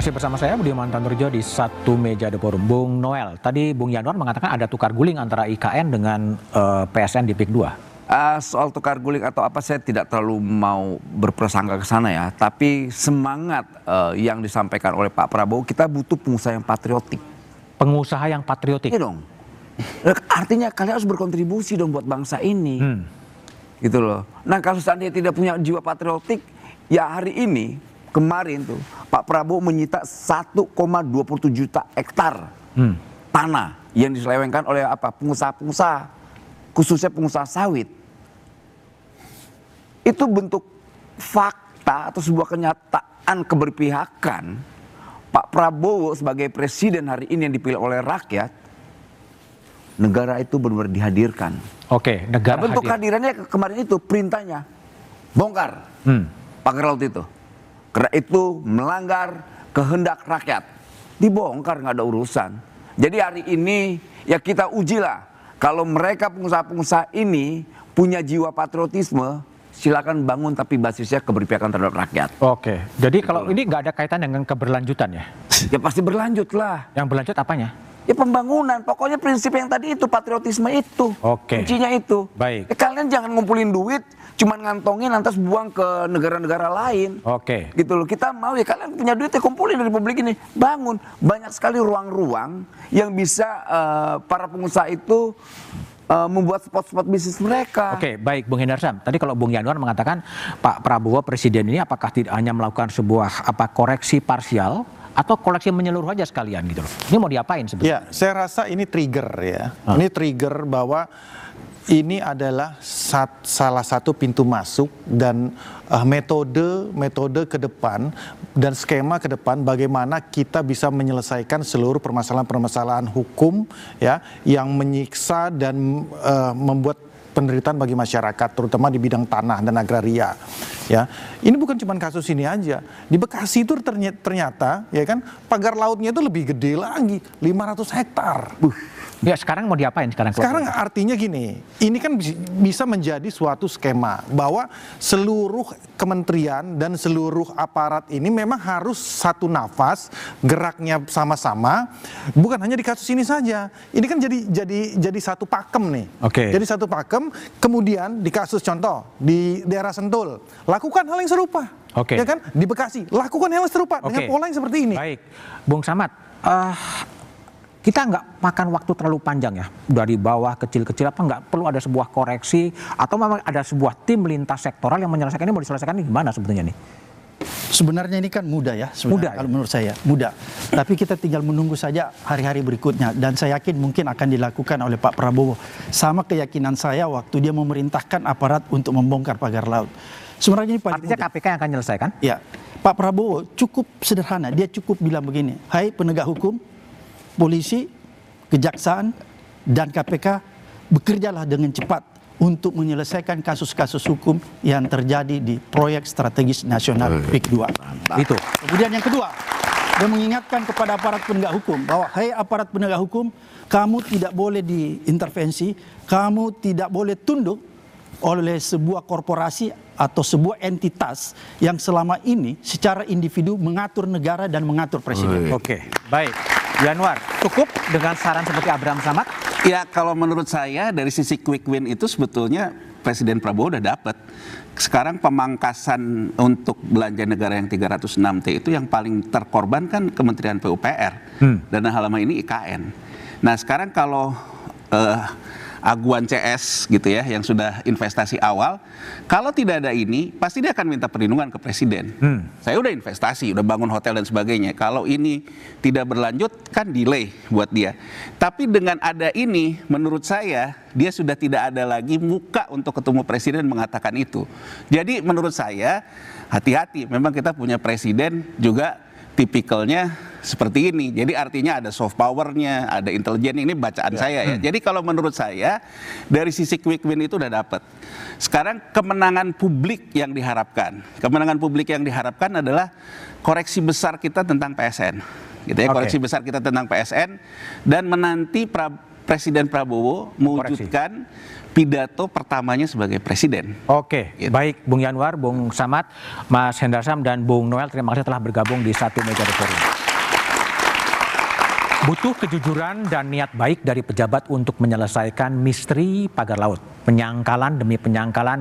Masih bersama saya Budiman Tanurjo di satu meja The Forum. Bung Noel, tadi Bung Yanuar mengatakan ada tukar guling antara IKN dengan PSN di PIK 2. Soal tukar guling atau apa saya tidak terlalu mau berprasangka ke sana ya. Tapi semangat yang disampaikan oleh Pak Prabowo, kita butuh pengusaha yang patriotik. Pengusaha yang patriotik? Iya dong. Artinya kalian harus berkontribusi dong buat bangsa ini. Gitu loh. Nah kalau seandainya tidak punya jiwa patriotik, ya hari ini, kemarin tuh Pak Prabowo menyita 1,27 juta hektar tanah yang diselewengkan oleh pengusaha-pengusaha, khususnya pengusaha sawit. Itu bentuk fakta atau sebuah kenyataan keberpihakan Pak Prabowo sebagai presiden hari ini yang dipilih oleh rakyat. Negara itu benar-benar dihadirkan. Oke, negara bentuk hadir. kehadirannya kemarin itu perintahnya bongkar pagar laut itu. Karena itu melanggar kehendak rakyat. Dibongkar, nggak ada urusan. Jadi hari ini ya kita ujilah. Kalau mereka pengusaha-pengusaha ini punya jiwa patriotisme, silakan bangun tapi basisnya keberpihakan terhadap rakyat. Oke, jadi kalau ini nggak ada kaitan dengan keberlanjutan ya? Ya pasti berlanjut lah. Yang berlanjut apanya? Ya pembangunan, pokoknya prinsip yang tadi itu, patriotisme itu. Oke. Kuncinya itu. Baik. Kalian jangan ngumpulin duit, cuman ngantongin lantas buang ke negara-negara lain. Oke. Gitu loh, kita mau ya kalian punya duit ya kumpulin di Republik ini. Bangun, banyak sekali ruang-ruang yang bisa para pengusaha itu membuat spot-spot bisnis mereka. Oke, baik Bung Hendarsam. Tadi kalau Bung Yanuar mengatakan Pak Prabowo presiden ini apakah tidak hanya melakukan sebuah koreksi parsial atau koleksi menyeluruh aja sekalian gitu loh. Ini mau diapain sebetulnya? Ya, saya rasa ini trigger ya. Ini trigger bahwa ini adalah salah satu pintu masuk dan metode ke depan dan skema ke depan bagaimana kita bisa menyelesaikan seluruh permasalahan-permasalahan hukum ya yang menyiksa dan membuat penderitaan bagi masyarakat terutama di bidang tanah dan agraria ya. Ini bukan cuma kasus ini aja. Di Bekasi itu ternyata ya kan pagar lautnya itu lebih gede lagi, 500 hektar. Ya sekarang mau diapain sekarang? Sekarang artinya gini, ini kan bisa menjadi suatu skema bahwa seluruh kementerian dan seluruh aparat ini memang harus satu nafas, geraknya sama-sama, bukan hanya di kasus ini saja. Ini kan jadi satu pakem nih. Oke. Jadi satu pakem, kemudian di kasus contoh di daerah Sentul, lakukan hal yang serupa. Oke. Ya kan? Di Bekasi, lakukan hal yang serupa dengan pola yang seperti ini. Baik, Bung Samad. Kita nggak makan waktu terlalu panjang ya, dari bawah kecil-kecil apa nggak perlu ada sebuah koreksi atau memang ada sebuah tim lintas sektoral yang menyelesaikan ini, mau diselesaikan ini gimana sebetulnya nih? Sebenarnya ini kan mudah ya, mudah, kalau menurut saya mudah. Tapi kita tinggal menunggu saja hari-hari berikutnya dan saya yakin mungkin akan dilakukan oleh Pak Prabowo. Sama keyakinan saya waktu dia memerintahkan aparat untuk membongkar pagar laut. Sebenarnya ini artinya mudah. KPK yang akan menyelesaikan? Ya, Pak Prabowo cukup sederhana, dia cukup bilang begini, hai penegak hukum, polisi, kejaksaan, dan KPK bekerjalah dengan cepat untuk menyelesaikan kasus-kasus hukum yang terjadi di proyek strategis nasional PIK 2. Itu. Kemudian yang kedua, dia mengingatkan kepada aparat penegak hukum bahwa hai aparat penegak hukum, kamu tidak boleh diintervensi, kamu tidak boleh tunduk oleh sebuah korporasi atau sebuah entitas yang selama ini secara individu mengatur negara dan mengatur presiden. Oke, baik. Yanuar, cukup dengan saran seperti Abraham Samad? Ya, kalau menurut saya dari sisi quick win itu sebetulnya Presiden Prabowo udah dapat. Sekarang pemangkasan untuk belanja negara yang 306T itu yang paling terkorbankan Kementerian PUPR. Dan halaman ini IKN. Nah sekarang kalau aguan CS gitu ya yang sudah investasi awal, kalau tidak ada ini pasti dia akan minta perlindungan ke presiden. Saya udah investasi, udah bangun hotel dan sebagainya. Kalau ini tidak berlanjut kan delay buat dia. Tapi dengan ada ini menurut saya dia sudah tidak ada lagi muka untuk ketemu presiden mengatakan itu. Jadi menurut saya hati-hati, memang kita punya presiden juga tipikalnya seperti ini. Jadi artinya ada soft powernya, ada intelijen, ini bacaan saya ya. Jadi kalau menurut saya dari sisi quick win itu udah dapat. Sekarang kemenangan publik yang diharapkan. Kemenangan publik yang diharapkan adalah koreksi besar kita tentang PSN. Gitu ya, koreksi besar kita tentang PSN dan menanti Presiden Prabowo mewujudkan pidato pertamanya sebagai presiden. Oke, gitu. Baik Bung Yanuar, Bung Samad, Mas Hendarsam dan Bung Noel, terima kasih telah bergabung di satu meja The Forum. Butuh kejujuran dan niat baik dari pejabat untuk menyelesaikan misteri pagar laut. Penyangkalan demi penyangkalan